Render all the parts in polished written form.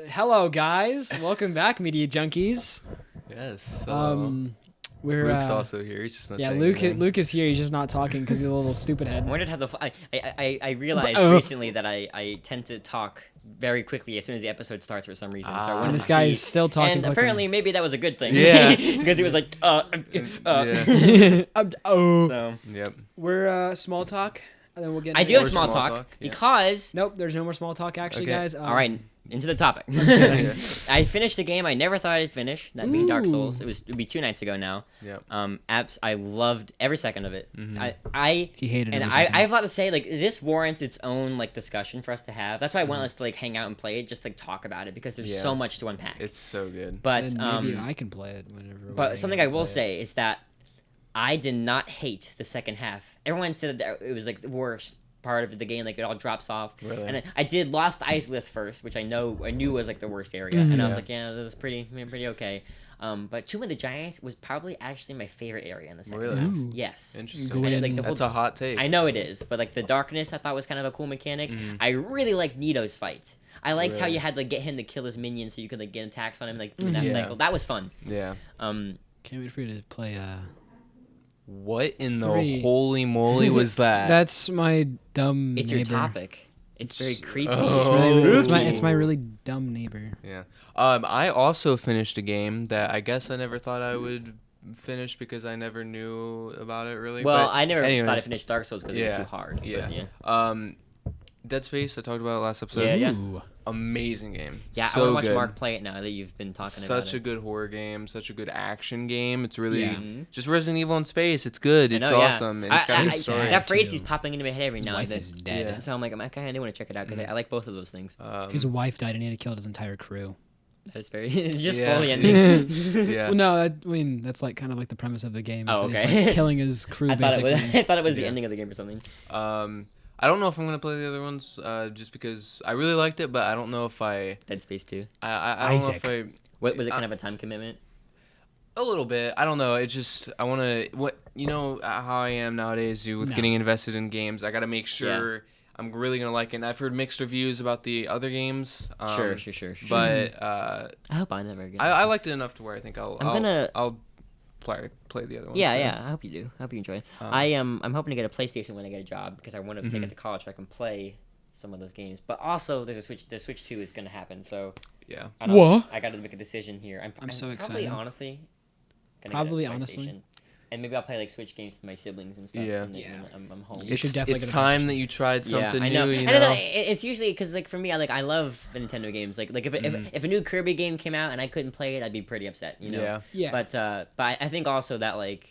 Hello guys, welcome back, Media Junkies. Yes. We're Luke's also here. He's just not saying Luke. anything. Luke is here. He's just not talking because he's a little stupid head. I wondered how I realized recently that I tend to talk very quickly as soon as the episode starts for some reason. So I wanted And this to guy see. is still talking. And quickly. apparently, maybe that was a good thing. Yeah. Because he was like, Yeah. So Yep. We're small talk, and then we'll get. I into do have it. small talk yeah. because. Nope, there's no more small talk. Actually, Okay. guys. All right, into the topic. Yeah. I finished a game I never thought I'd finish. That being Dark Ooh. Souls. It'd be 2 nights ago now. Yep. I loved every second of it. Mhm. He hated it. And I have a lot to say. Like, this warrants its own like discussion for us to have. That's why I want us to like hang out and play it, just like talk about it, because there's Yeah. so much to unpack. It's so good. But maybe I can play it whenever. but something I will say is that I did not hate the second half. Everyone said that it was like the worst part of the game, like it all drops off. Really? And I did Lost Islith first, which I knew was like the worst area, and I was Yeah. like, yeah, that was pretty okay. But Tomb of the Giants was probably actually my favorite area in the second Really? half. Ooh. Yes. Interesting. Go in. Like, the That's whole- a hot take. I know it is, but like the darkness, I thought was kind of a cool mechanic. I really liked Nito's fight. I liked how Really? you had to get him to kill his minions, so you could like get attacks on him, like through that Yeah. cycle. That was fun. Yeah. Can't wait for you to play. What in 3. the holy moly was that? That's my dumb. It's neighbor. your topic. It's very creepy. Oh. It's my really dumb neighbor. Yeah. I also finished a game that I guess I never thought I would finish because I never knew about it really. Well, but I never thought I anyways. finished Dark Souls because it was too hard. Yeah. But yeah. Dead Space. I talked about it last episode. Yeah. Ooh. Amazing game. Yeah, so I want to watch good. Mark play it now that you've been talking about it. Such a good horror game. Such a good action game. It's really Yeah. just Resident Evil in space. It's good. I It's know, yeah. awesome. And it's got a good story. That phrase too. keeps popping into my head every His now wife and then. is dead. Yeah. So I'm like, I kind of do want to check it out because I like both of those things. His wife died and he had to kill his entire crew. That's very it's just Yeah. fully ending. Yeah. Well, no, I mean that's like kind of like the premise of the game. is Oh, that he's, okay. like, killing his crew. I thought it basically. was. I thought it was the Yeah. ending of the game or something. I don't know if I'm gonna play the other ones, just because I really liked it, but I don't know if I Dead Space 2. I don't know Isaac. if What was it? Kind of a time commitment. a little bit. I don't know. It just I want to how I am nowadays with getting invested in games. I got to make sure I'm really gonna like it. And I've heard mixed reviews about the other games. Sure. But I hope I never get. I liked it enough to where I think I'll play the other ones. Yeah, too. yeah. I hope you do. I hope you enjoy it. I'm hoping to get a PlayStation when I get a job because I want to take it to college so I can play some of those games. But also, there's a Switch. The Switch 2 is going to happen, so Yeah. I don't- What? I got to make a decision here. I'm so probably excited. honestly gonna Probably get a honestly. PlayStation. And maybe I'll play like Switch games with my siblings and stuff. Yeah. And then Yeah. when I'm home. You should definitely It's get a time PlayStation. that you tried something I know. new. You I know. know. It's usually because like for me, I love the Nintendo games. Like if a new Kirby game came out and I couldn't play it, I'd be pretty upset. You know. Yeah. Yeah. But I think also that like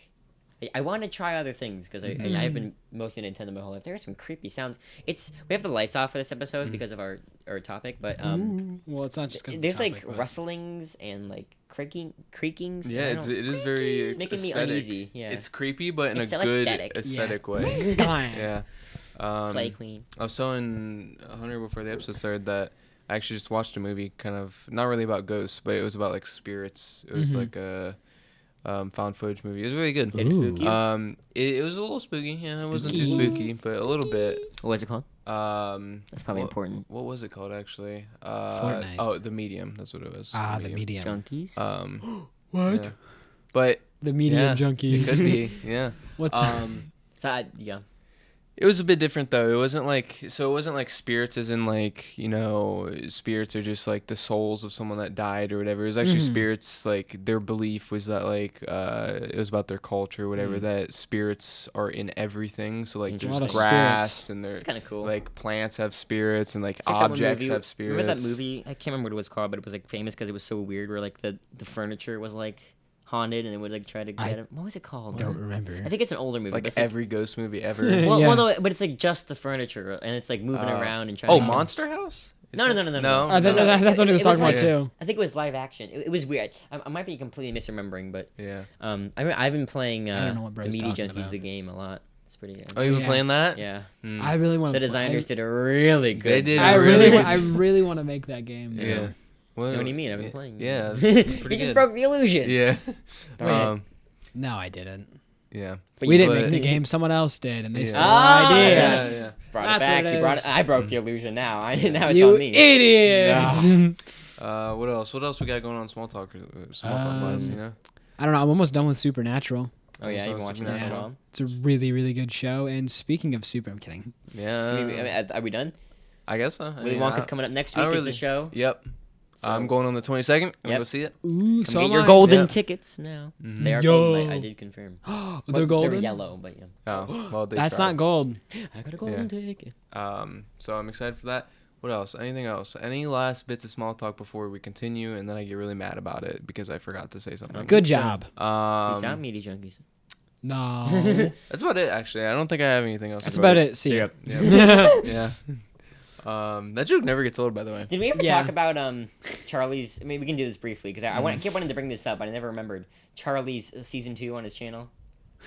I want to try other things because I've been mostly Nintendo my whole life. There are some creepy sounds. We have the lights off for this episode because of our topic, but Well, it's not just because there's like rustlings and like creakings. Yeah, and I don't- it is very It's making me aesthetic. uneasy. Yeah. It's creepy, but in It's a so good aesthetic. aesthetic Yes. way. Yeah. Yeah. Slay Queen. I was telling Hunter before the episode started that I actually just watched a movie, kind of not really about ghosts, but it was about like spirits. It was like a found footage movie. It was really good. Did it spook you? It was a little spooky. Yeah, it wasn't too Spooky. spooky, but a little bit. What was it called? That's probably important. What was it called actually? Fortnite. Oh, The Medium. That's what it was. The medium. Junkies. What? Yeah. But The medium yeah, junkies. it could be. Yeah. What's So yeah. It was a bit different though. It wasn't like spirits as in like, spirits are just like the souls of someone that died or whatever. It was actually spirits, like their belief was that like it was about their culture or whatever, that spirits are in everything. So like there's Interesting. grass Spirits. and It's kind of cool. like plants have spirits and like It's like that one objects movie- have spirits. Remember that movie? I can't remember what it was called, but it was like famous because it was so weird. Where like the furniture was like haunted and it would like try to get him. What was it called? don't remember. I think it's an older movie. Like but it's every ghost movie ever. well, Yeah. well, no, but it's like just the furniture and it's like moving around and trying. Oh, to Monster House? Is No, that- no, no, no, No. I think that's what he was It was talking about like- too. I think it was live action. It was weird. I might be completely misremembering, but Yeah. I've been playing I don't know what the bro's Media talking Junkies about. the game a lot. It's pretty good. Oh, you been Yeah. playing that? Yeah, I really want the to. designers did a really good. They did job. I really good. I really want to make that game. Yeah. What do you mean? I've been playing. Yeah. you pretty just good. broke the illusion. Yeah. Wait. No, I didn't. Yeah. But We you- didn't but- make the game. Someone else did, and they Yeah. stole Ah, our idea. Yeah, yeah. brought That's it back. what it You brought is. it. I broke the illusion. Now now it's You on me. idiot! What else? What else we got going on small talk wise, you know? I don't know. I'm almost done with Supernatural. Oh yeah, So you've been watching that Supernatural. as well. It's a really, really good show. And speaking of I'm kidding. Yeah. Are we done? I guess so. Willy Wonka's coming up next I week. don't Is really- the show? Yep. So- I'm going on the 22nd. I'm Yep. go see it. Ooh, Come so get am your I. golden Yep. tickets now. Mhm. They are Yo. golden. I did confirm. They're Well, golden. They're yellow, but yeah. Oh, well, they That's tried. not gold. I got a golden ticket. So I'm excited for that. What else? Anything else? Any last bits of small talk before we continue, and then I get really mad about it because I forgot to say something. Good job. Peace out, meaty junkies. No. That's about it. Actually, I don't think I have anything else. That's about it. See ya. Yeah. Yeah. That joke never gets old, by the way. Did we ever Yeah. talk about Charlie's? I mean, we can do this briefly because I kept wanting to bring this up, but I never remembered Charlie's season 2 on his channel.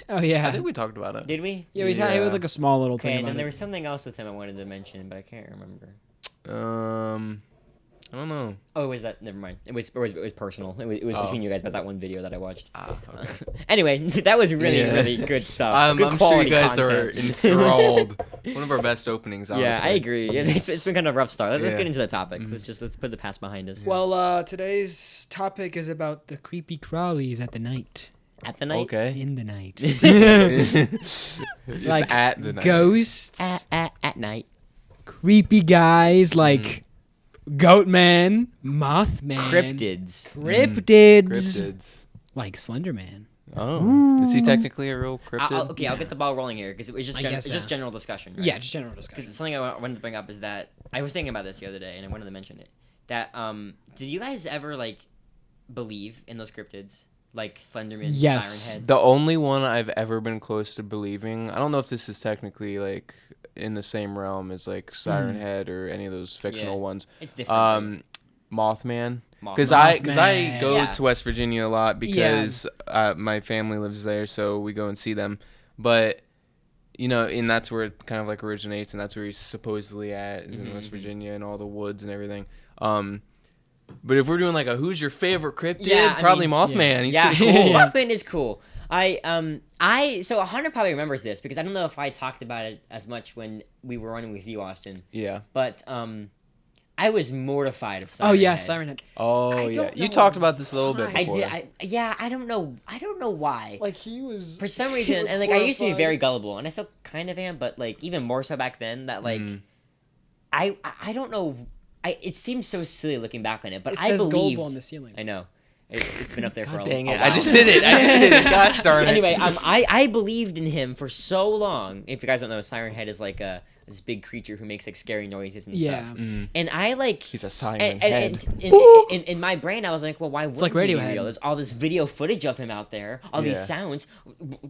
Oh yeah. I think we talked about it. Did we? Yeah, we had it was like a small little Okay, thing and about then there it. was something else with him I wanted to mention, but I can't remember. I don't know. Oh, was that? Never mind. It was personal. It was Oh. between you guys about that one video that I watched. Okay. Anyway, that was really Yeah. really good stuff. Good I'm sure you quality guys content. are enthralled. One of our best openings, honestly. Yeah, I agree. Yeah, it's been kind of a rough start. Let's Yeah. get into the topic. Let's put the past behind us. Well, today's topic is about the creepy crawlies at the night. At the night. Okay. In the night. It's Like at the night. Ghosts, At night. creepy guys like Goat Man, Moth Man, Cryptids. Cryptids, Cryptids. like Slender Man. Oh. Is he technically a real cryptid? I'll get the ball rolling here because it was just I guess, it's just general discussion. Right? Yeah, just general Because discussion. something I wanted to bring up is that I was thinking about this the other day and I wanted to mention it. That did you guys ever like believe in those cryptids like Slenderman, Yes. Siren Head? The only one I've ever been close to believing, I don't know if this is technically like in the same realm as like Siren Head or any of those fictional Yeah. ones. It's different. Moth Man. Moth Because Man. I go Yeah. to West Virginia a lot because my family lives there, so we go and see them. But and that's where it kind of like originates, and that's where he's supposedly at is in West Virginia and all the woods and everything. But if we're doing like a who's your favorite cryptid, Yeah, I probably mean, Mothman. He's yeah, pretty cool. Mothman is cool. So Hunter probably remembers this because I don't know if I talked about it as much when we were running with you, Austin. Yeah. But I was mortified of Siren Oh yeah, Head. Siren Head. Oh I yeah. don't You know talked about this a little bit I before. did. I don't know. I don't know why. Like he was. For some reason, and like I used to be very gullible, and I still kind of am, but like even more so back then. That like, I don't know. It seems so silly looking back on it, but It I says believed. gold on the ceiling. I know. It's been up there for a Dang a it. while. I just did it. Gosh darn it. Anyway, I believed in him for so long. If you guys don't know, Siren Head is like this big creature who makes like scary noises and Yeah. stuff. And I like He's a Siren and, Head. in my brain, I was like, well, why wouldn't like he be Radiohead. real? There's all this video footage of him out there, all these Yeah. sounds.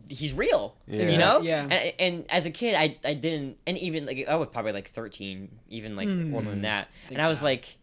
He's real, Yeah. you know? Yeah. And as a kid, I didn't, and even like I was probably like 13, even like older than that. And I was so. like,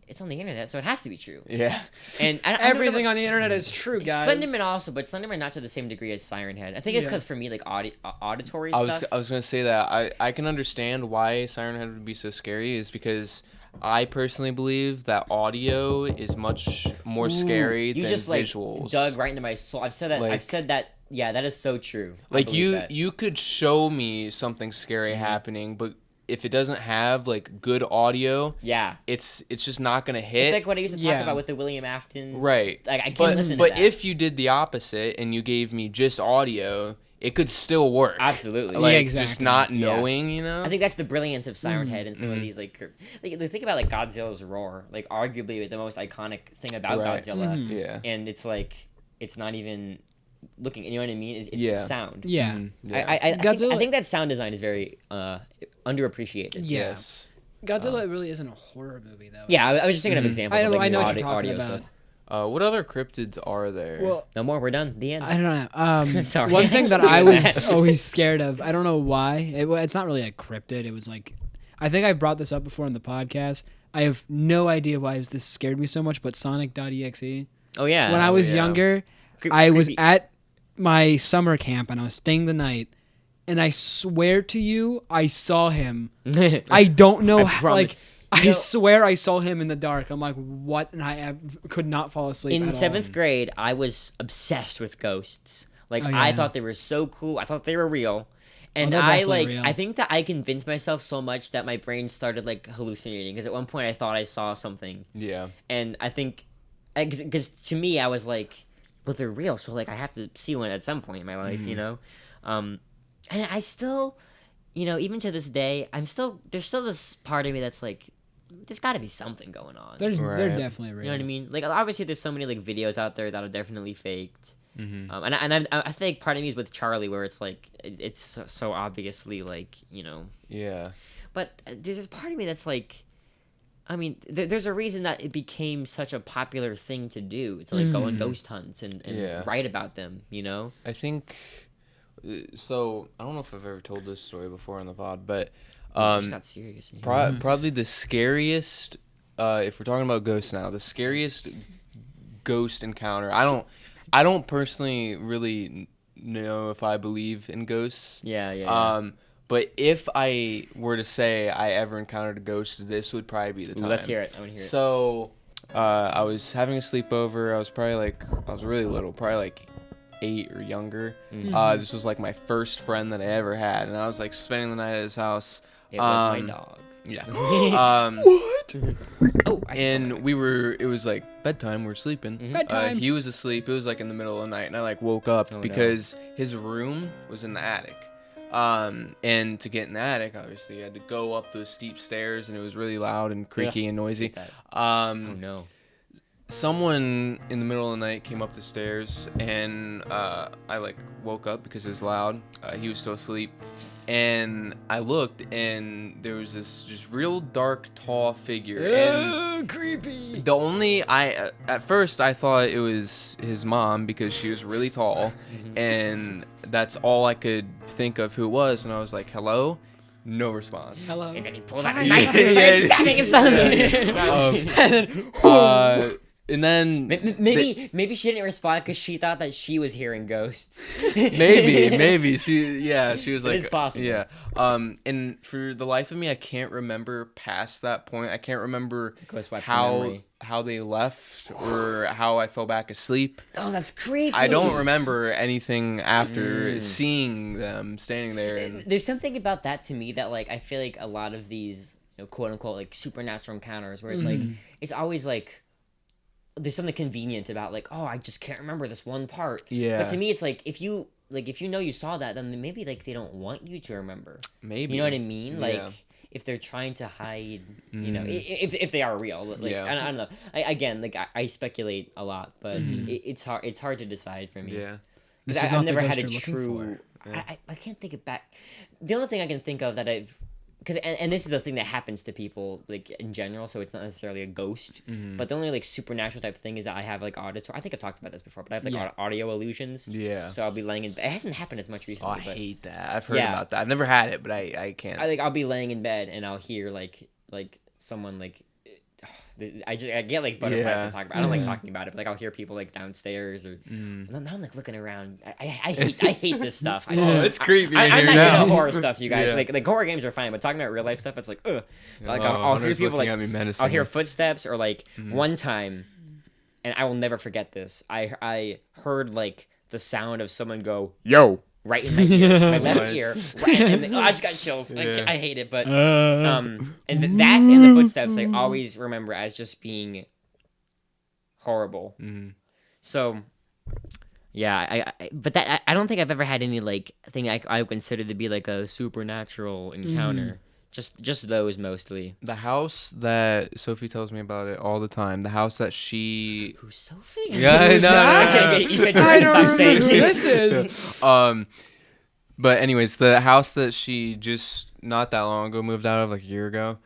it's on the internet, so it has to be true. Yeah. And I don't know Everything on the internet is true, guys. Slenderman also, but Slenderman not to the same degree as Siren Head. I think it's Yeah. because for me, like auditory I stuff. was gonna say that I can understand why Siren Head would be so scary is because I personally believe that audio is much more scary you than just like visuals. dug right into my soul. I've said that. Like- I've said that. Yeah, that is so true. I Like believe that. you could show me something scary happening, but if it doesn't have like good audio, Yeah. it's just not gonna hit. It's like what I used to talk Yeah. about with the William Afton. right. Like I can't But listen to but that. if you did the opposite and you gave me just audio, it could still work. Absolutely. Like Yeah, just exactly. not Yeah. knowing, you know. I think that's the brilliance of Siren Head and some of these like think about like Godzilla's roar, like arguably the most iconic thing about Right. Godzilla. Yeah. And it's like it's not even looking. You know what I mean? It's Yeah. sound. Yeah. Yeah. I think, Godzilla- I think that sound design is very underappreciated. Yeah. Yes. Godzilla really isn't a horror movie though. Yeah, I was just thinking of examples. I of, know- like, I know what audio, you're talking audio about. stuff. What other cryptids are there? Well, No more. We're done. The end. I don't know. Sorry. One thing that Doing I was that. always scared of, I don't know why. It's not really a cryptid. It was like, I think I brought this up before on the podcast. I have no idea why this scared me so much, but Sonic.exe. Oh yeah. When I was yeah. younger, Creep- I was creepy. at my summer camp and I was staying the night, and I swear to you, I saw him. I don't know I how, promise. like, I know- swear I saw him in the dark. I'm like, what? And I could not fall asleep in at all. 7th grade, I was obsessed with ghosts. Like Oh, I yeah. thought they were so cool. I thought they were real. And they're I definitely real. I think that I convinced myself so much that my brain started like hallucinating because at one point I thought I saw something. Yeah. And I think, because to me I was like, but they're real, so like I have to see one at some point in my life, you know. And I still, you know, even to this day, there's still this part of me that's like, there's got to be something going on. They're Right. definitely real. You know what I mean? Like obviously, there's so many like videos out there that are definitely faked. Mm-hmm. And I think part of me is with Charlie, where it's like it's so obviously like, you know. Yeah. But there's part of me that's like, I mean, there's a reason that it became such a popular thing to do, to like go on ghost hunts and Yeah. write about them, you know? I think. So I don't know if I've ever told this story before on the pod, but It's not serious. probably the scariest. If we're talking about ghosts now, the scariest ghost encounter. I don't personally really know if I believe in ghosts. Yeah. But if I were to say I ever encountered a ghost, this would probably be the time. Let's hear it. I want to hear it. So, I was having a sleepover. I was really little, probably like 8 or younger. This was like my first friend that I ever had, and I was like spending the night at his house. It was my dog. Yeah. What? Oh, And it was like bedtime. We were sleeping. Bedtime. He was asleep. It was like in the middle of the night, and I like woke up Oh, no. because his room was in the attic. And to get in the attic, obviously, you had to go up those steep stairs, and it was really loud and creaky and noisy. Oh no. Someone in the middle of the night came up the stairs, and I like woke up because it was loud. He was still asleep, and I looked, and there was this just real dark, tall figure. And creepy. the only at first I thought it was his mom because she was really tall, and that's all I could think of who it was. And I was like, "Hello." No response. Hello. And then he pulled out a knife and started stabbing himself. And then Maybe she didn't respond because she thought that she was hearing ghosts. maybe she was like, is possible. Yeah. And for the life of me, I can't remember past that point. I can't remember Ghost wiped the how memory. they left or how I fell back asleep. Oh, that's creepy. I don't remember anything after seeing them standing there. And There's something about that to me that like I feel like a lot of these, you know, quote unquote like supernatural encounters where it's like it's always like there's something convenient about like, oh, I just can't remember this one part. Yeah. But to me, it's like if you know you saw that, then maybe like they don't want you to remember. maybe. You know what I mean? Like Yeah. if they're trying to hide, you know, if they are real. Like Yeah. I don't know. Again, like I speculate a lot, but it's hard to decide for me. Yeah. This 'Cause is I've not the never ghost had a you're looking true. for. Yeah. I can't think of back. The only thing I can think of that I've, because and this is a thing that happens to people like in general, so it's not necessarily a ghost. But the only like supernatural type thing is that I have like auditory. I think I've talked about this before, but I have like audio illusions. Yeah. So I'll be laying in bed. It hasn't happened as much Oh, recently. I but hate that. I've heard Yeah. about that. I've never had it, but I can't. I'll be laying in bed and I'll hear like someone like. I get like butterflies Yeah. when I talk about it. I don't like talking about it, but like I'll hear people like downstairs or now I'm like looking around. I hate this stuff. It's creepy. I'm in not here into now. horror stuff, you guys. Yeah. Like horror games are fine, but talking about real life stuff, it's like ugh. Like Oh, I'll hear Hunter's people looking like at me menacingly. I'll hear footsteps or like one time, and I will never forget this. I heard like the sound of someone go yo right in my ear, my left What? ear. Right, and I just got chills. Yeah. I hate it, but and that and the footsteps I always remember as just being horrible. So yeah, but that I don't think I've ever had any like thing I would consider to be like a supernatural encounter. Just those mostly. The house that Sophie tells me about it all the time. The house that she. Who's Sophie? Yeah, I know. I can't get, you said you were gonna stop saying Who this is. But anyways, the house that she just not that long ago moved out of, like a year ago.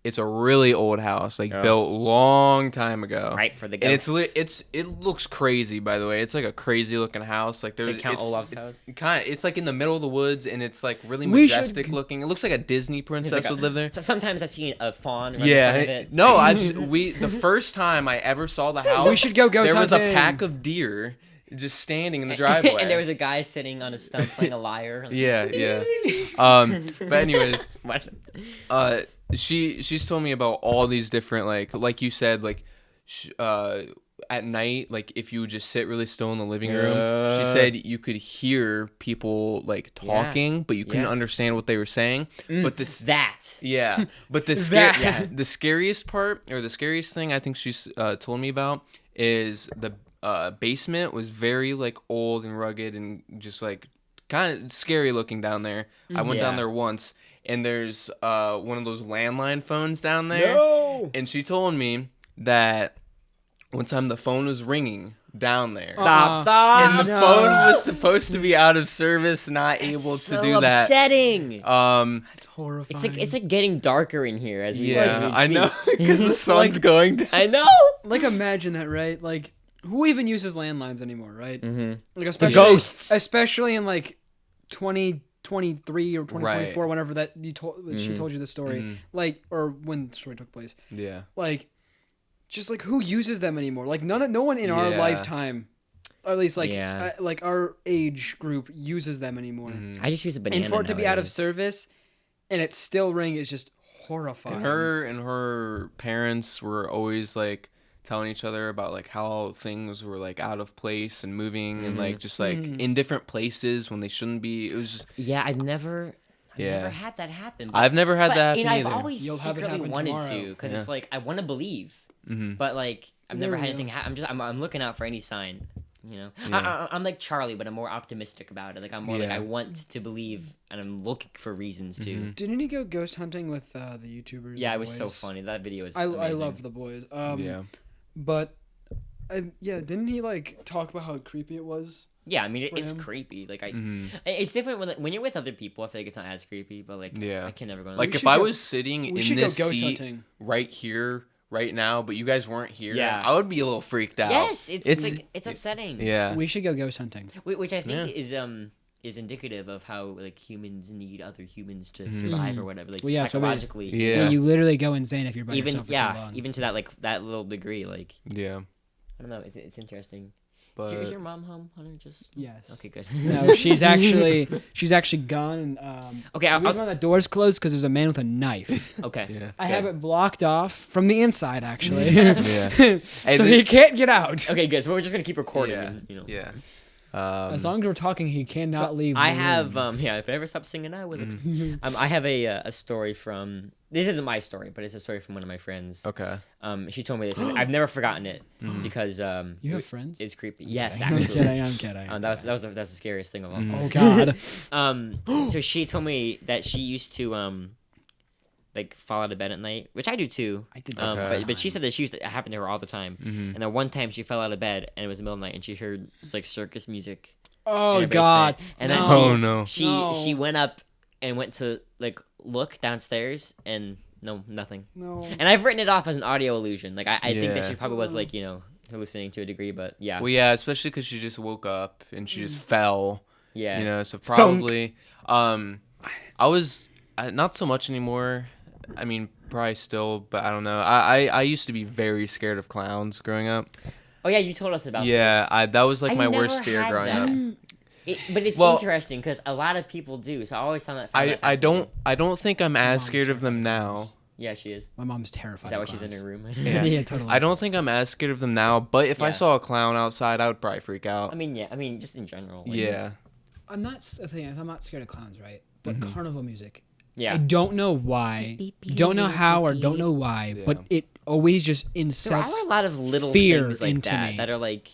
It's a really old house, like built long time ago. Right, for the And ghosts. it looks crazy, by the way. It's like a crazy looking house. Like there's Like Count Olaf's house? It's like in the middle of the woods, and it's like really We should majestic looking. It looks like a Disney princess Like would live there. So sometimes I see a fawn right in front of it. No, the first time I ever saw the house, We should go ghost there was a hunting. pack of deer just standing in the driveway. And there was a guy sitting on a stump playing a lyre. yeah. But anyways, What? she's told me about all these different like you said, like at night, like if you would just sit really still in the living room, she said you could hear people like talking, but you couldn't understand what they were saying. But the scariest part, or the scariest thing I think she's told me about, is the basement was very like old and rugged and just like kind of scary looking down there. I went down there once, and there's one of those landline phones down there. No! And she told me that one time the phone was ringing down there. Stop. And the phone was supposed to be out of service, not able to do that. Upsetting. That's horrifying. It's like getting darker in here as we I know, because the sun's going down. I know. Like, imagine that, right? Like, who even uses landlines anymore, right? Mm-hmm. Like, The especially, ghosts. especially in like 2023 or 2024, Right. whenever that she told you the story, like, or when the story took place. Yeah. Like, just like, who uses them anymore? Like, no one in our lifetime, or at least like like our age group, uses them anymore. I just use a banana. And for it to be out of nowadays. service, and it still ring, is just horrifying. And her parents were always like telling each other about like how things were like out of place and moving and like just like in different places when they shouldn't be. It was just I've never had that happen. I've never had that happen I've either. always You'll have it secretly happen wanted tomorrow. to, because it's like I want to believe, but like I've never had anything happen. I'm looking out for any sign. You know, I'm like Charlie, but I'm more optimistic about it. Like I'm more like I want to believe, and I'm looking for reasons to. Didn't he go ghost hunting with the YouTubers? Yeah, The it was so Boys? funny. That video is. I amazing. love the boys. Yeah. But didn't he like talk about how creepy it was? Yeah, I mean it's him. creepy. Like it's different when you're with other people. I feel like it's not as creepy, but like I can never go. Like if should I go- was sitting in we should this go ghost seat hunting. right here, right now, but you guys weren't here, Yeah. I would be a little freaked out. Yes, it's upsetting. Yeah. We should go ghost hunting. Which I think is indicative of how like humans need other humans to survive or whatever. Like Well, yeah, so psychologically. Yeah. Well, you literally go insane if you're by yourself for too long. Even to that like that little degree. Like Yeah. I don't know. It's interesting. But Is your mom home, Hunter? Just Yes. okay, good. No, she's actually gone. And, Okay, the reason why the door's closed because there's a man with a knife. Okay. yeah. I have it blocked off from the inside, actually. Yeah. So he can't get out. Okay, good. So we're just gonna keep recording. Yeah. And, you know. Yeah. As long as we're talking, he cannot leave. I the have room. if I ever stop singing, I will. I have a story from. This isn't my story, but it's a story from one of my friends. Okay. She told me this. And I've never forgotten it because You have friends? It's creepy. Yes, I'm actually. kidding. I'm kidding. That's the scariest thing of all. Oh God. So she told me that she used to like fall out of bed at night, which I do too. I did that. Okay. But she said that it happened to her all the time. And then one time she fell out of bed and it was the middle of the night and she heard like circus music. in Oh her God. basement. And then Oh, no. she went up and went to like look downstairs and nothing. No. And I've written it off as an audio illusion. Like I think that Yeah. she probably was like hallucinating to a degree, but yeah. Well, yeah, especially because she just woke up and she just fell. Yeah. You know, so probably. I was not so much anymore. I mean, probably still, but I don't know. I used to be very scared of clowns growing up. Oh yeah, you told us about Yeah, this. that was like I my never worst fear had growing that. up. But it's Well, interesting because a lot of people do. So I always found that. I don't think I'm as mom's scared of them terrified of now. clowns. Yeah, she is. My mom's terrified. Is that why of she's in clowns. her room? Yeah. Yeah, totally. I don't think I'm as scared of them now, but if I Yeah. saw a clown outside, I would probably freak out. I mean, just in general. Like, Yeah. I'm not. The thing is, I'm not scared of clowns, right? But carnival music. Yeah. I don't know why. Don't know how or don't know why. Yeah. But it always just There insets. are a lot of little fear things like into that me. that are like.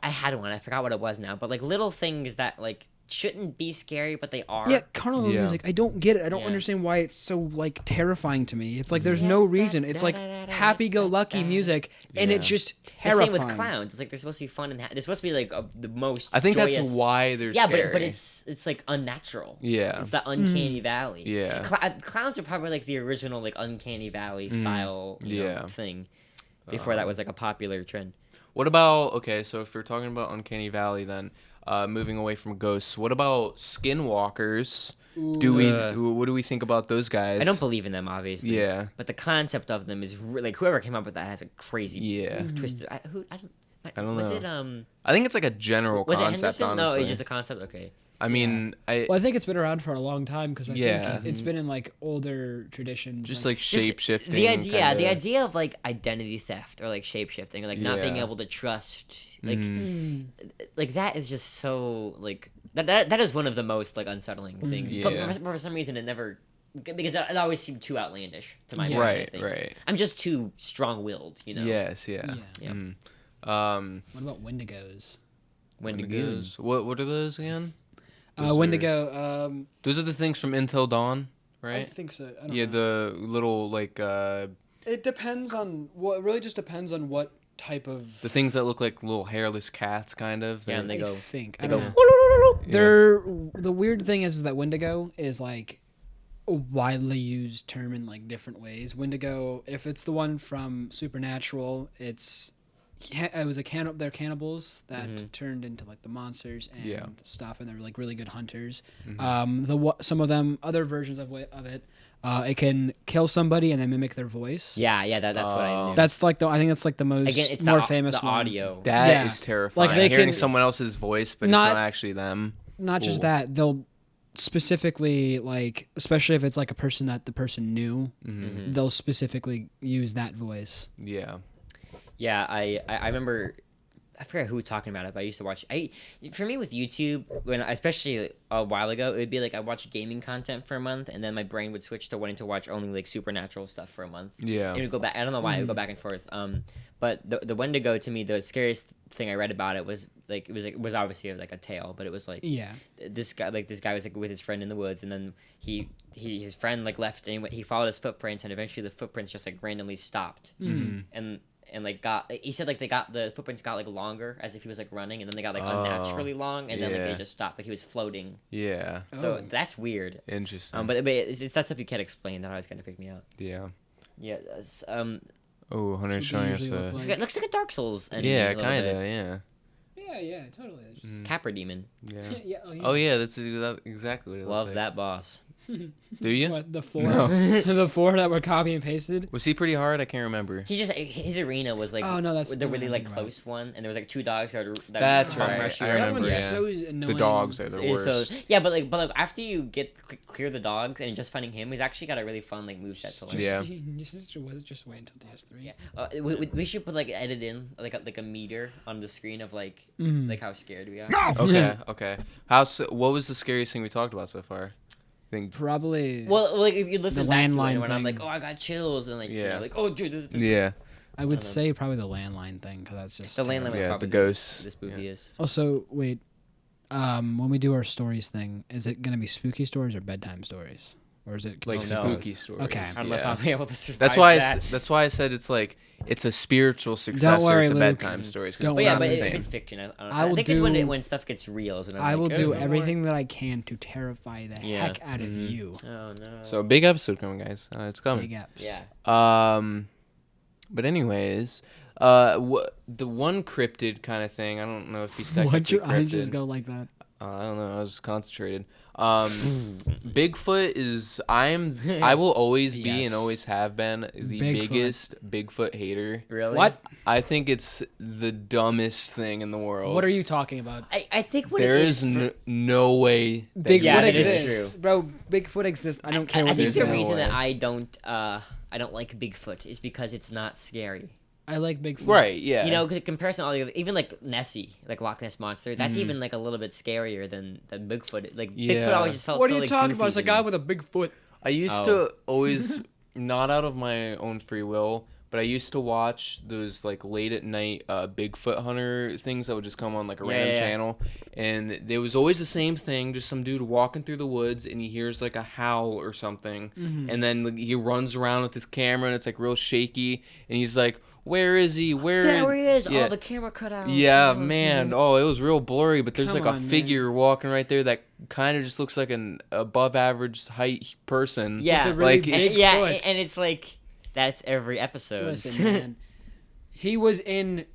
I had one. I forgot what it was now, but like little things that like shouldn't be scary, but they are. Yeah, carnival Yeah. music. I don't get it. I don't Yeah. understand why it's so like terrifying to me. It's like there's no reason. It's like happy-go-lucky music, and it's Yeah. just The terrifying. same with clowns. It's like they're supposed to be fun and they're supposed to be like the most. I think joyous. that's why they're Yeah, scary. but it's like unnatural. Yeah. It's that uncanny valley. Yeah. Clowns are probably like the original like uncanny valley style Yeah. thing. Before that was like a popular trend. What about, okay, so if we're talking about Uncanny Valley then, moving away from ghosts, what about skinwalkers? What do we think about those guys? I don't believe in them, obviously. Yeah. But the concept of them is like whoever came up with that has a crazy Yeah. twisted. I don't I don't was know. it I think it's like a general was it concept, Henderson? honestly. No, it's just a concept. Okay. I mean, Well, I think it's been around for a long time because I Yeah. think it's been in like older traditions. just like Just shape shifting. the idea of like identity theft or like shape shifting or like not being Yeah. able to trust like that is just so like that is one of the most like unsettling things. But Yeah. for some reason it never, because it always seemed too outlandish to my Yeah. mind. I Right, think. right. I'm just too strong-willed, you know. Yes, yeah. Yeah. What about Wendigos? Wendigos. What are those again? Wendigo. Those are the things from Until Dawn, I right? think so. I don't Yeah, know. the little like It depends on it really just depends on what type of. the things that look like little hairless cats, kind of. Yeah, and They're- they go. I They don't go. know. They're the weird thing is that Wendigo is like a widely used term in like different ways. Wendigo, if it's the one from Supernatural, it was they're cannibals that turned into like the monsters and stuff, and they're like really good hunters. Some of them other versions of it, it can kill somebody and then mimic their voice. Yeah, that's what I knew. That's like I think that's like the most Again, it's more the famous the one. audio. That is Yeah. terrifying. Like, they hearing can- someone else's voice, but Not- it's not actually them. Not just Ooh. that, they'll specifically like, especially if it's like a person that the person knew, they'll specifically use that voice. Yeah. Yeah, I remember. I forget who was talking about it, but I used to watch. For me with YouTube, especially a while ago, it would be like I watched gaming content for a month, and then my brain would switch to wanting to watch only like supernatural stuff for a month. Yeah. It would go back. I don't know why it would go back and forth. But the Wendigo, to me, the scariest thing I read about it was like it was obviously like a tale, but it was like Yeah. this guy was like with his friend in the woods, and then his friend like left, and he followed his footprints, and eventually the footprints just like randomly stopped, and like he said like the footprints got like longer as if he was like running, and then they got like unnaturally long, and then like they yeah. just stopped, like he was floating. Yeah. So that's weird. Interesting. But it's that stuff you can't explain that always kind of freak me out. yeah. Yeah. Oh, Hunter's Should showing usually us look a. like- It looks like a Dark Souls enemy. Yeah, a little kind bit. of. Yeah. Yeah, totally. Capra demon. Yeah. Yeah. Oh yeah, that's exactly what it Love looks that boss. like. Do you? What, the four? No. The four that were copy and pasted? Was he pretty hard? I can't remember. His arena was like Oh, no, that's the the one really I'm like thinking about. close one, and there was like two dogs that That's bum right, rush you I around. That one's remember, yeah. so annoying. The dogs are the worst. So yeah, but like after you get clear the dogs and just finding him, he's actually got a really fun like moveset to learn. Yeah. Just wait until DS3. Yeah, we should put like edit in like a meter on the screen of like like how scared we are. Okay. Okay. What was the scariest thing we talked about so far? I think. Probably. Well, like if you listen The back to it landline when I'm thing. like, oh, I got chills, and like you Yeah. know, like oh, dude, Yeah. I would say probably the landline thing because that's just the landline terrible. was Yeah, probably the ghosts. the spookiest. Also, wait. When we do our stories thing, is it gonna be spooky stories or bedtime stories, or is it Like Oh, no. spooky stories. Okay. I don't know if Yeah. I'll be able to survive That's why. that. That's why I said it's like it's a spiritual successor worry, to Luke. bedtime stories. 'Cause Don't it's But yeah, not but the if same. it's fiction, I I will think it's do- when stuff gets real. Is when I'm I will like, do oh, no everything that I can to terrify the Yeah. heck out of you. more. Oh no. So big episode coming, guys. It's coming. Big apps. yeah. But anyways, the one cryptid kind of thing. I don't know if he's technically Why'd your eyes cryptid. just go like that? I don't know. I was concentrated. Bigfoot is. I will always be Yes. and always have been the Bigfoot. biggest Bigfoot hater. Really? What? I think it's the dumbest thing in the world. What are you talking about? I think what There it is is. no way. that Bigfoot Yeah, that is exists, true. bro. Bigfoot exists. I don't care I what think you the no say. reason that way. I don't like Bigfoot is because it's not scary. I like Bigfoot. Right? Yeah. You know, because in comparison to all the other, even like Nessie, like Loch Ness monster, that's Mm. even like a little bit scarier than Bigfoot. Like Yeah. Bigfoot always just felt. What so, are you like, talking goofy about? It's a to guy me. with a big foot. I used Oh. to always, not out of my own free will, but I used to watch those like late at night Bigfoot hunter things that would just come on like a Yeah, random yeah, yeah. channel, and there was always the same thing, just some dude walking through the woods, and he hears like a howl or something, and then like, he runs around with his camera, and it's like real shaky, and he's like, "Where is he? There he is. Yeah. Oh, the camera cut out. Yeah, Oh, man. Oh, it was real blurry, but there's Come like a on, man. figure walking right there that kind of just looks like an above average height person. Yeah, With a really like big it's, yeah, foot. and it's like that's every episode. Listen, man. He was in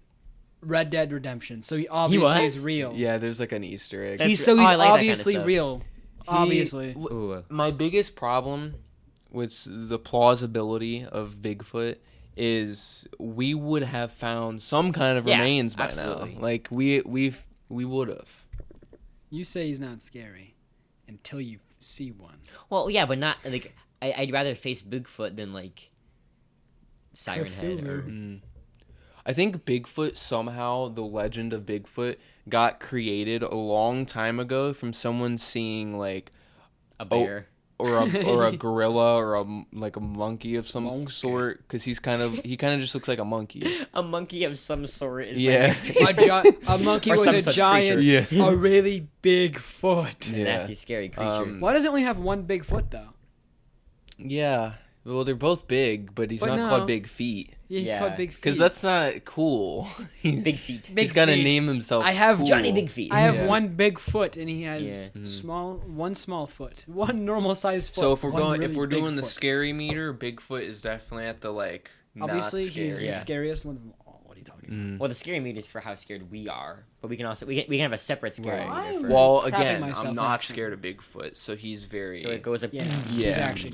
Red Dead Redemption, so he obviously was? is real. yeah, there's like an Easter egg. That's- He's I like that kind of obviously stuff. real. Obviously. Ooh. My biggest problem with the plausibility of Bigfoot is we would have found some kind of Yeah, remains by absolutely. now. Like we would have. You say he's not scary until you see one. Well, yeah, but not like I'd rather face Bigfoot than like Siren Head or. I think Bigfoot somehow, the legend of Bigfoot, got created a long time ago from someone seeing like A bear. or a gorilla or a monkey of some sort, because he kind of just looks like a monkey. A monkey of some sort is Yeah. A monkey Or with some a such giant, creature. a really big foot. a Yeah. nasty, scary creature. Why does it only have one big foot though? Yeah. Well, they're both big, but he's But not no. called Big Feet. Yeah, he's Yeah. called Big Feet. Because that's not cool. Big feet. He's got to Feet. name himself. I have cool. Johnny Big Feet. I have Yeah. one big foot, and he has Yeah. one small foot, one normal sized foot. So if we're one if really we're big doing the foot. scary meter, Bigfoot is definitely at the obviously not scary. he's the Yeah. scariest one of them all. What are you talking about? Well, the scary meter is for how scared we are, but we can also we can have a separate scary Right. meter. For, Well, Crapping again, myself, I'm not actually. scared of Bigfoot, so he's very. so it goes up. Yeah, Yeah. he's actually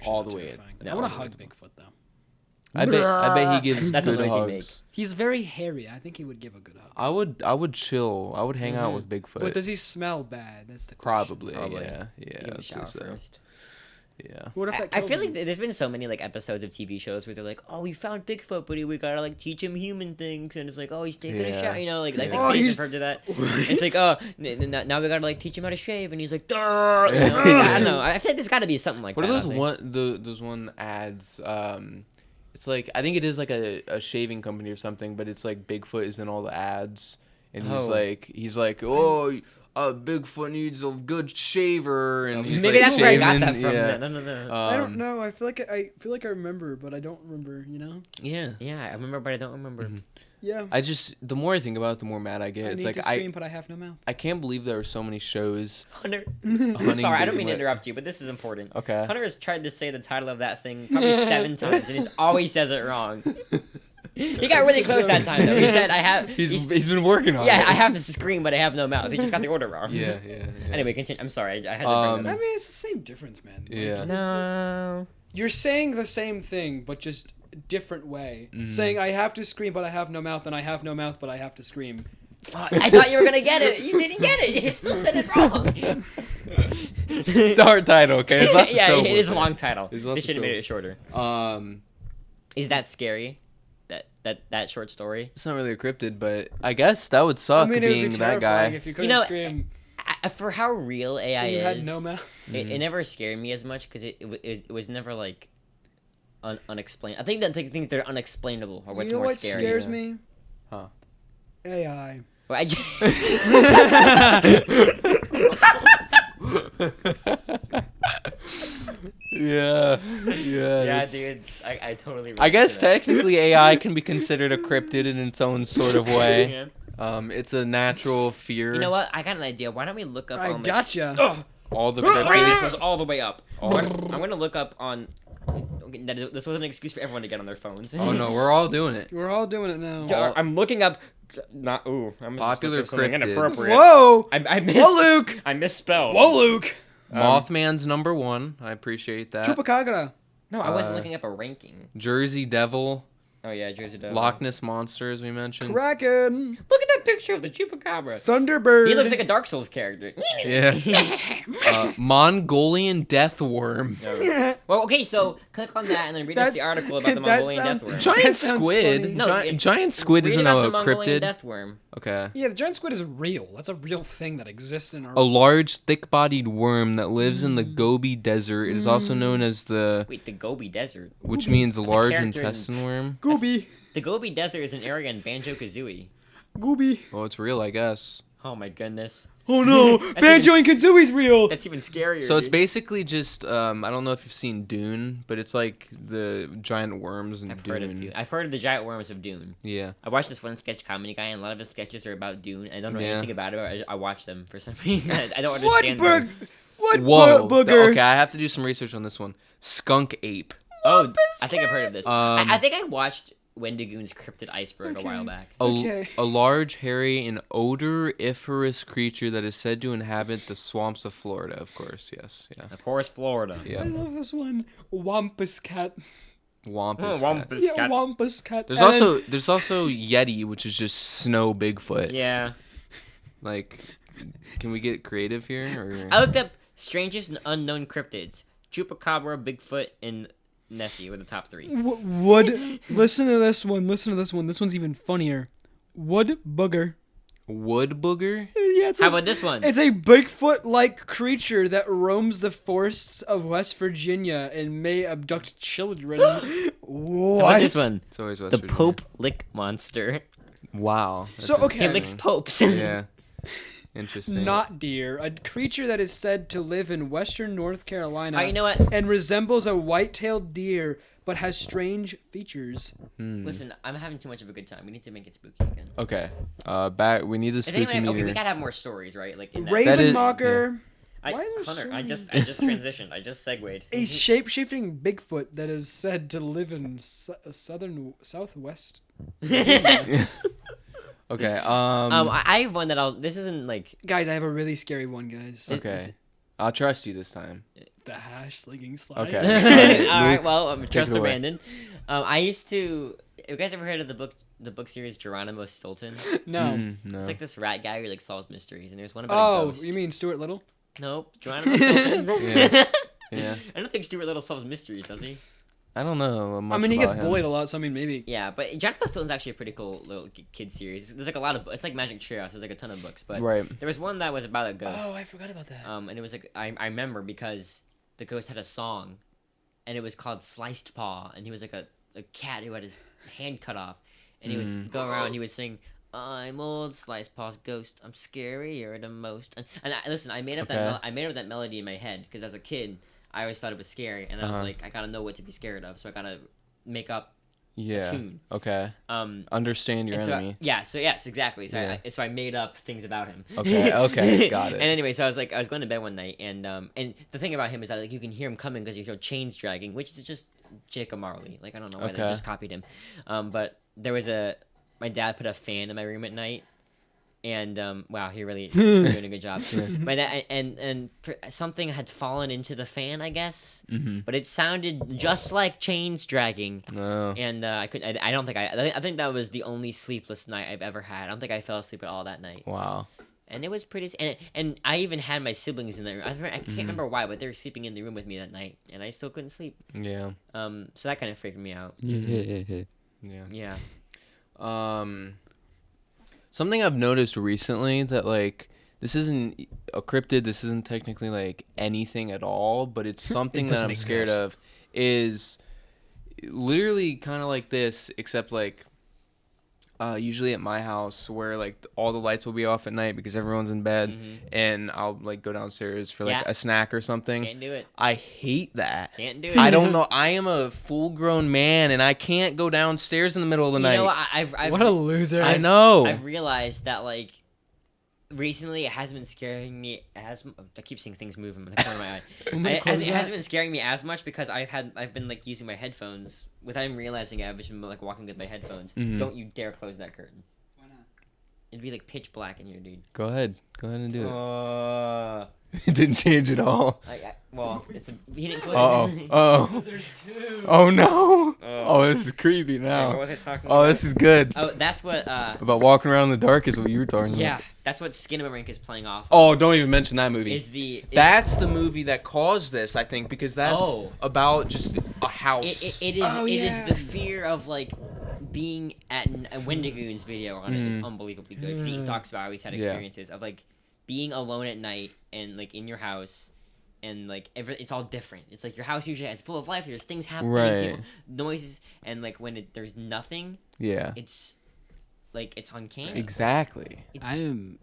All not the way- terrifying. no, I want all to the way hug Bigfoot though. I bet he gives That's a good noise he hugs. makes. He's very hairy. I think he would give a good hug. I would chill. I would hang out with Bigfoot. But does he smell bad? That's the question. Probably. Probably. Yeah. Give Yeah. him a I'd say shower so. first. Yeah. What if that I kills feel him? like there's been so many like episodes of TV shows where they're like, "Oh, we found Bigfoot, but we gotta like teach him human things," and it's like, "Oh, he's taking a Yeah. shower," you know, like I think Oh, Jason he's- heard to that. It's like, "Oh, now we gotta like teach him how to shave," and he's like, "Durr," you know? I don't know. I feel like there's got to be something like What that. are out those there. those one ads? It's like, I think it is like a shaving company or something, but it's like Bigfoot is in all the ads, and he's Oh. like, oh, Bigfoot needs a good shaver, and he's Maybe like that's where I got shaving, that from. Yeah. Then. I don't know. I don't know. I feel like I remember, but I don't remember. You know? Yeah. Yeah, I remember, but I don't remember. Yeah. The more I think about it, the more mad I get. I It's need like to scream, but I have no mouth. I can't believe there are so many shows. Hunter, hunting sorry, I don't mean to Bigfoot. interrupt you, but this is important. Okay. Hunter has tried to say the title of that thing probably 7 times, and he always says it wrong. He got really close that time, though. He said, "I have." He's been working on it. Yeah, I have to scream, but I have no mouth. He just got the order wrong. Yeah. Anyway, continue. I'm sorry. I had to I bring that mean, it's the same difference, man. Like, Yeah. up. No. You're saying the same thing, but just a different way. Saying I have to scream, but I have no mouth, and I have no mouth, but I have to scream. I thought you were gonna get it. You didn't get it. You still said it wrong. It's a hard title, okay? There's lots of Yeah, syllables it is a there. long title. There's They lots of should have made it shorter. Is that scary? That short story? It's not really a cryptid, but I guess that would suck I mean, it being would be that terrifying guy. if you couldn't know, scream. For how real AI And you is, had no mouth. it never scared me as much because it was never like unexplained. I think that things that are unexplainable are what's You know more what scary. scares me? Huh. AI. Well, Yeah. yeah, that's- dude, I totally. I guess relate to that. technically AI can be considered a cryptid in its own sort of way. Yeah. It's a natural fear. You know what? I got an idea. Why don't we look up I on gotcha. All the the radius cryptids. was all the way up. I'm gonna look up on. Okay, this was an excuse for everyone to get on their phones. Oh no, we're all doing it. We're all doing it now. I'm looking up. Not ooh. I'm Popular just looking up something cryptids. inappropriate. Whoa! I Whoa, Luke! I misspelled. Whoa, Luke! Mothman's number 1. I appreciate that. Chupacabra. No, I wasn't looking up a ranking. Jersey Devil, Oh yeah, Jersey Devil. Loch Ness Monster, as we mentioned. Kraken. Look at that picture of the chupacabra. Thunderbird. He looks like a Dark Souls character. Yeah. Mongolian death worm. Well, okay, so click on that and then read us the That's- article about the that Mongolian sounds- death worm. Giant That sounds squid. funny. No, Giant squid read isn't about a the Mongolian cryptid. death worm. Okay. Yeah, the giant squid is real. That's a real thing that exists in our. A large, thick-bodied worm that lives in the Gobi Desert. It is also known as the, Wait, the Gobi Desert. which means a large character in- intestine worm. Gooby. The Gobi Desert is an area in Banjo-Kazooie. Gooby. Well, it's real, I guess. Oh my goodness. Oh no! Banjo and Kazooie's real. That's even scarier. So it's dude. basically just I don't know if you've seen Dune, but it's like the giant worms in I've Dune. heard of Dune. I've heard of the giant worms of Dune. Yeah. I watched this one sketch comedy guy, and a lot of his sketches are about Dune. I don't know Yeah. anything about it. But I watch them for some reason. I don't What understand bug? them. What Whoa. booger? Okay, I have to do some research on this one. Skunk ape. Oh, I think I've heard of this. Um, I think I watched Wendigoon's Cryptid Iceberg a while back. Okay. A large, hairy, and odoriferous creature that is said to inhabit the swamps of Florida. Of course, yes. Yeah. Of course, Florida. I Yeah. love this one. Wampus cat. Wampus. cat. Wampus Yeah, cat. Wampus cat. There's And also Yeti, which is just snow Bigfoot. Yeah. Like Can we get creative here? Or? I looked up strangest and unknown cryptids. Chupacabra, Bigfoot, and Nessie were the top 3. Listen to this one. This one's even funnier. Wood booger. Wood booger? Yeah, How about this one? It's a Bigfoot-like creature that roams the forests of West Virginia and may abduct children. What? How about this one? It's always West The Virginia. Pope lick monster. Wow. So, okay. He interesting. licks popes. Yeah. Interesting. Not deer, a creature that is said to live in western North Carolina. Alright, you know what? And resembles a white-tailed deer, but has strange features. Listen, I'm having too much of a good time. We need to make it spooky again. Okay. Back. We need the Is spooky anyone, okay, we meter. gotta have more stories, right? Like in that. Raven is- Mocker. I, Why are there Hunter, so I many- just transitioned. I just segued. A shape-shifting Bigfoot that is said to live in southwest. Okay. I have one that this isn't like. Guys, I have a really scary one, guys. Okay. I'll trust you this time. The hash slinging slide. Okay. All right. Luke, Well, trust it away. abandoned. I used to. Have you guys ever heard of the book series Geronimo Stilton? No. No. It's like this rat guy who like solves mysteries, and there's one about a Oh, ghost. you mean Stuart Little? Nope, Geronimo Stilton. Yeah. Yeah. I don't think Stuart Little solves mysteries, does he? I don't know. I mean, he gets him. bullied a lot, so I mean, maybe. Yeah, but Geronimo Stilton's actually a pretty cool little kid series. There's like a lot of. It's like Magic Trio, so there's like a ton of books. But Right. there was one that was about a ghost. Oh, I forgot about that. And it was like I remember because the ghost had a song, and it was called Sliced Paw, and he was like a cat who had his hand cut off, and he would go around and he would sing, "I'm old Sliced Paw's ghost, I'm scarier the most." And listen, I made up that melody in my head because as a kid I always thought it was scary, and I was like, I gotta know what to be scared of, so I gotta make up a tune. Okay. Understand your And so enemy. yes, exactly. So I made up things about him. Okay, got it. And anyway, so I was going to bed one night, and the thing about him is that like you can hear him coming because you hear chains dragging, which is just Jacob Marley. Like I don't know why they just copied him. But there was my dad put a fan in my room at night, and wow, he really doing a good job. My dad and something had fallen into the fan, I guess, but it sounded just like chains dragging. No. And I don't think I think that was the only sleepless night I've ever had. I don't think I fell asleep at all that night. Wow. And it was pretty. And I even had my siblings in there. I can't remember why, but they were sleeping in the room with me that night, and I still couldn't sleep. Yeah. So that kind of freaked me out. Yeah. Yeah. Something I've noticed recently that like this isn't a cryptid. This isn't technically like anything at all, but it's something that I'm scared of. Is literally kind of like this, except like. Usually at my house where like all the lights will be off at night because everyone's in bed, and I'll like go downstairs for like a snack or something. Can't do it. I hate that. Can't do it. I don't know. I am a full-grown man and I can't go downstairs in the middle of the night. You know, I've What a loser. I know. I've realized that like recently it hasn't been scaring me as I keep seeing things move in the corner of my eye. It hasn't been scaring me as much because I've been like using my headphones without even realizing it. I've just been like walking with my headphones. Don't you dare close that curtain. Why not? It'd be like pitch black in here, dude. Go ahead and do Uh, it. It didn't change at all. well, he didn't close it. Oh. There's two. Oh no. Oh, this is creepy now. What was I talking Oh, about? this is good. Oh, that's what. About walking around in the dark is what you were talking Yeah, about. that's what Skinamarink is playing off. Oh, don't even mention that movie. That's That's the movie that caused this, I think, because that's about just a house. It is the fear of like being at a Wendigoon's video on it is unbelievably good because he talks about how he's had experiences of like being alone at night and like in your house and like it's all different. It's like your house usually is full of life. There's things happening, Right. people, noises, and like when there's nothing, Yeah. it's like it's uncanny. Exactly. I am.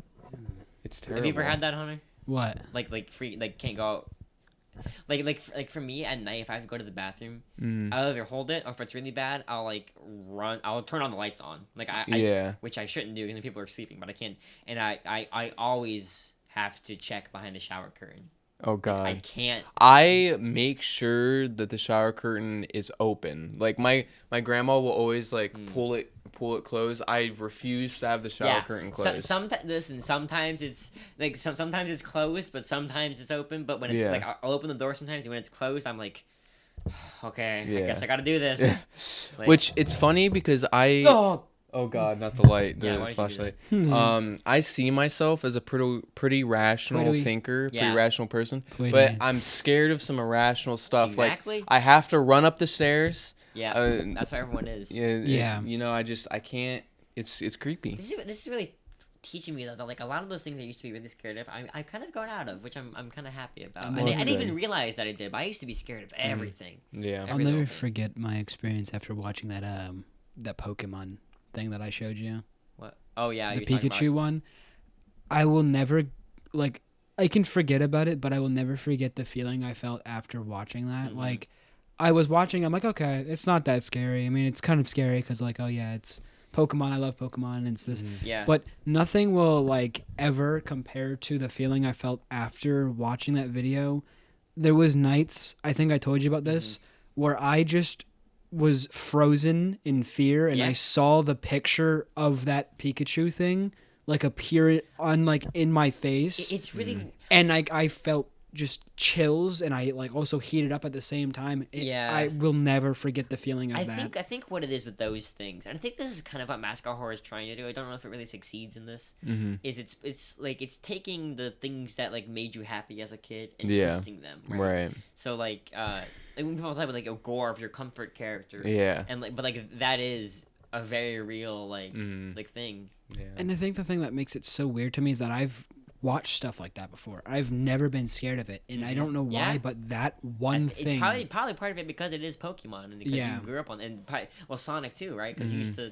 It's terrible. Have you ever had that, Hunter? What? Like free like can't go out. Like for me at night, if I have to go to the bathroom, Mm. I'll either hold it or if it's really bad, I'll like run. I'll turn on the lights on, like Yeah. which I shouldn't do because people are sleeping, but I can't. And I always have to check behind the shower curtain. Oh God. I can't. I make sure that the shower curtain is open. Like my grandma will always like pull it closed. I refuse to have the shower curtain closed. Sometimes it's like sometimes it's closed, but sometimes it's open. But when it's like I'll open the door sometimes, and when it's closed, I'm like, okay, I guess I gotta do this. Like, Which it's funny because Oh God, not the light, Yeah, the why did you do flashlight. that? I see myself as a pretty rational Pretty- thinker, Yeah. pretty rational person, Pretty. but I'm scared of some irrational stuff. Exactly. Like I have to run up the stairs. Yeah, that's how everyone is. Yeah. You know, I can't. It's creepy. This is really teaching me though that like a lot of those things I used to be really scared of, I'm kind of grown out of, which I'm kind of happy about. Well, I that's didn't good. even realize that I did, but I used to be scared of everything. Yeah. Every I'll little never thing. forget my experience after watching that Pokemon thing that I showed you. What? Oh yeah, The you're talking Pikachu one. I will never like. I can forget about it, but I will never forget the feeling I felt after watching that. Mhm. Like, I was watching. I'm like, okay, it's not that scary. I mean, it's kind of scary because, like, oh yeah, it's Pokemon. I love Pokemon. And it's this, About, yeah. but nothing will like ever compare to the feeling I felt after watching that video. There was nights. I think I told you about this, where I just was frozen in fear, and I Yeah. saw the picture of that Pikachu thing like appear on like in my face, It's really and like I felt just chills, and I like also heated up at the same time. Yeah. I will never forget the feeling of I that. think what it is with those things, and I think this is kind of what mascot horror is trying to do. I don't know if it really succeeds in this. Is it's like it's taking the things that like made you happy as a kid and Yeah. twisting them. Right. So like when people talk about like a gore of your comfort character, Yeah. and like but like that is a very real like Mhm. like thing. Yeah. And I think the thing that makes it so weird to me is that I've watched stuff like that before. I've never been scared of it, and I don't know why, Yeah. but that one It's thing. probably part of it because it is Pokemon and because Yeah. you grew up on and probably, well Sonic too, right? Because you used to.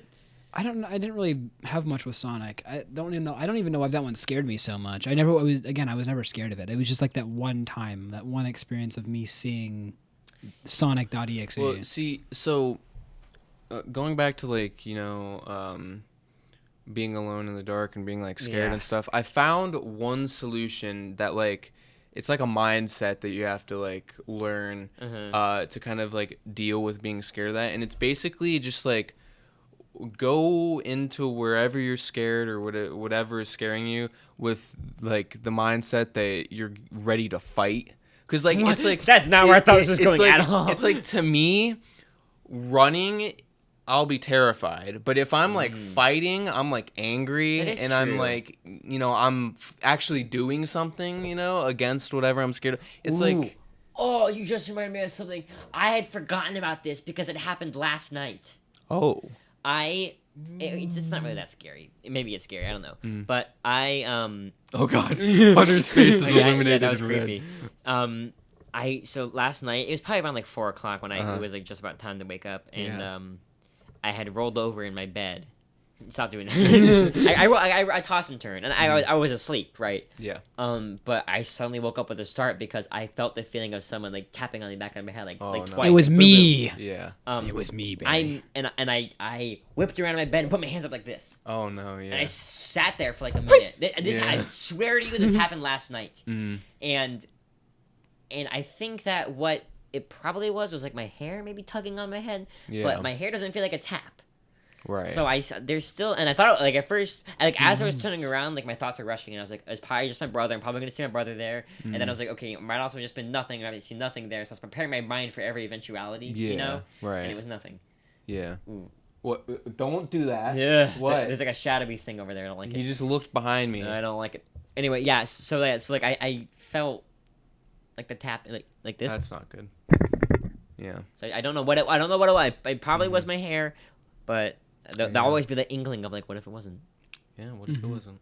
I didn't really have much with Sonic. I don't even know why that one scared me so much. I was never scared of it. It was just like that one time, that one experience of me seeing Sonic.exe. Well, see, so going back to like being alone in the dark and being like scared Yeah. and stuff, I found one solution that like it's like a mindset that you have to like learn to kind of like deal with being scared of that, and it's basically just like go into wherever you're scared or whatever is scaring you with like the mindset that you're ready to fight. Because like it's like That's not where I thought this was it's going like, at all. It's like to me, running, I'll be terrified. But if I'm like fighting, I'm like angry, That is and I'm true. like I'm actually doing something against whatever I'm scared of. It's Ooh. like Oh, you just reminded me of something. I had forgotten about this because it happened last night. It's not really that scary. Maybe it's scary. I don't know. But I oh god, Hunter's face is yeah, illuminated that was in red. creepy. So last night it was probably around like 4:00 when Uh-huh. it was like just about time to wake up, and Yeah. I had rolled over in my bed. Stop doing that. I tossed and turned, and I was asleep, right? Yeah. But I suddenly woke up with a start because I felt the feeling of someone like tapping on the back of my head, like Oh, like no. twice. it was Boom, boom. me. Yeah. It was me, baby. I whipped around in my bed and put my hands up like this. Oh no. Yeah. And I sat there for like a minute. This Yeah. I swear to you, this happened last night. Mm. And I think that what it probably was like my hair maybe tugging on my head, Yeah. but my hair doesn't feel like a tap. Right. So there's still, and I thought like at first, like as I was turning around, like my thoughts were rushing, and I was like, it's probably just my brother. I'm probably gonna see my brother there, and then I was like, okay, it might also just been nothing. And I haven't seen nothing there, so I was preparing my mind for every eventuality. Yeah. You know, Right. and it was nothing. Yeah. Ooh. What? Don't do that. Yeah. What? There's like a shadowy thing over there. I don't like He it. just looked behind me. I don't like it. Anyway, yeah. So I felt like the tap like this. That's not good. Yeah. So I don't know what it was. It probably was my hair, but there'll always be the inkling of like, what if it wasn't? Yeah. What if it wasn't?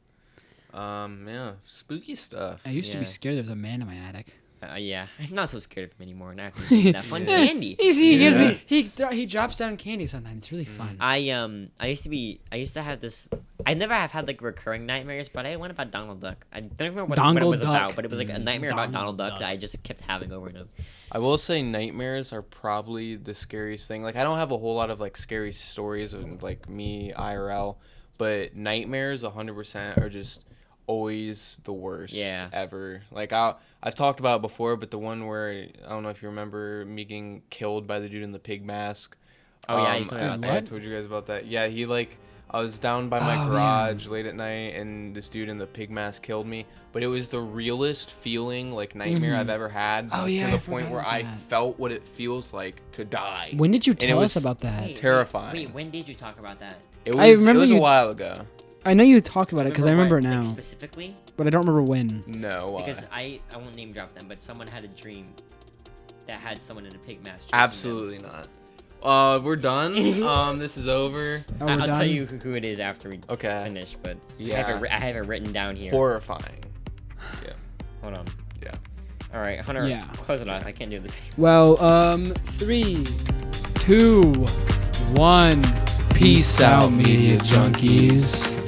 Yeah. Spooky stuff. I used to Yeah. be scared there was a man in my attic. Yeah, I'm not so scared of him anymore. Now I can eat that fun candy. He gives Yeah. me he drops down candy sometimes. It's really fun. I used to have this. I never have had like recurring nightmares, but I went about Donald Duck. I don't remember what it Donald was Duck. about, but it was like a nightmare about Donald Donald Duck Duck. that I just kept having over and over. I will say nightmares are probably the scariest thing. Like I don't have a whole lot of like scary stories of like me IRL, but nightmares 100% are just always the worst ever. Like I've talked about it before, but the one where I don't know if you remember me getting killed by the dude in the pig mask. Oh, yeah, you told me about I that. told you guys about that. Yeah, he like I was down by my Oh, garage late at night, and this dude in the pig mask killed me. But it was the realest feeling, like nightmare I've ever had. Oh, yeah, to I the point forgot where about I that. felt what it feels like to die. When did you And it tell us was about that? terrifying. Wait, when did you talk about that? It was. I remember it was you- a while ago. I know you talked about it because I remember it what, now, like, specifically, but I don't remember when. No, why? because I won't name drop them, but someone had a dream that had someone in a pig mask. chasing Absolutely not. We're done. This is over. Oh, them. we're I'll tell done? you who it is after we Okay. finish, but Yeah. I have it written down here. Horrifying. Yeah. Hold on. Yeah. All right, Hunter, Yeah. close it off. I can't do this. Well, 3, 2, 1. Peace out, media junkies.